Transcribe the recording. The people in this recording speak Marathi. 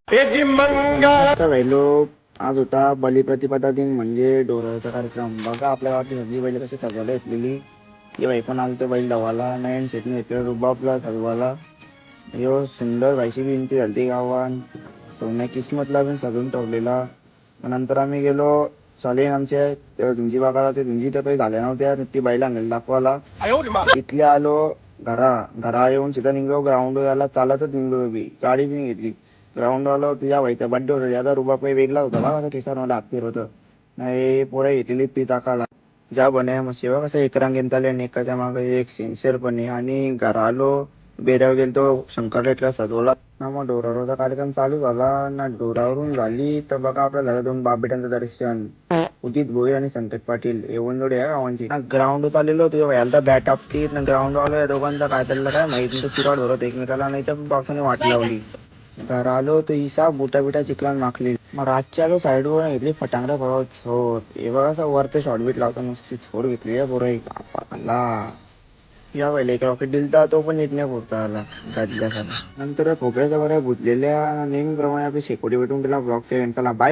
तर राहिलो. आज होता बलिप्रतिपदा दिन म्हणजे डोराचा कार्यक्रम. बघा आपल्या गावातली सगळी बैल कशी सजवायला घेतलेली. ही बाई पण आलतो बैल धावाला नयन शेटने घेतलेला रुबाबला सजवायला. यो सुंदर बाईची विनंती झाली गावान सोन्या किस्मतला पण सजवून ठेवलेला. मग नंतर आम्ही गेलो चालेन आमच्या धुंजी बागाला. ते धुंजी तर काही झाल्या नव्हत्या. ती बैला आणलेली दाखवायला. तिथले आलो घरा येऊन सीधा निघलो ग्राउंड याला चालतच निघलो. बी गाडी बी घेतली. ग्राउंड आलो तुझ्या व्हायचा बड्डे होता. याचा रुबाब काही वेगळा होता बघा. केसार मला हात फिरवत नाही. पोरं घेतलेली पी टाकाला ज्या बन्या मग सेवा कसं एक रांगेत आले आणि एकाच्या मागे एक सिन्सिअरपणे. आणि घरा आलो बेऱ्यावर गेलो तो शंकरलेटला सजवला ना. मग डोरावरचा कार्यक्रम चालू झाला ना. डोरावरून झाली तर बघा आपल्या झालं दोन बापबेटांचं दर्शन. उदित भोईर आणि संकेत पाटील येऊन जोडे आहे गावांची. ग्राउंड आलेलो तुझ्या व्हायला बॅट आपटीत ना. ग्राउंड आलो या दोघांचा काय चाललं काय माहिती. तर चिराड धरत एकमेकाला नाही तर पावसाने वाट लावली. घर आलो तर इसा बुटा बिटा चिकलान माखली. मग रातच्या आलो साईडवर घेतली फटांगड्या बघत छोर. हे बघा असं वरती शॉर्ट बीट लावता नुसती छोर घेतली बरं एक आला. या पहिले एक रॉकेट दिलता तो पण नीट नाही फोडता आला गाजल्यासारखा. नंतर खोकड्याच्या बऱ्या बुजलेल्या नेहमीप्रमाणे आपली शेकोटी भेटून गेला. ब्लॉग सेव्हन चला बाय.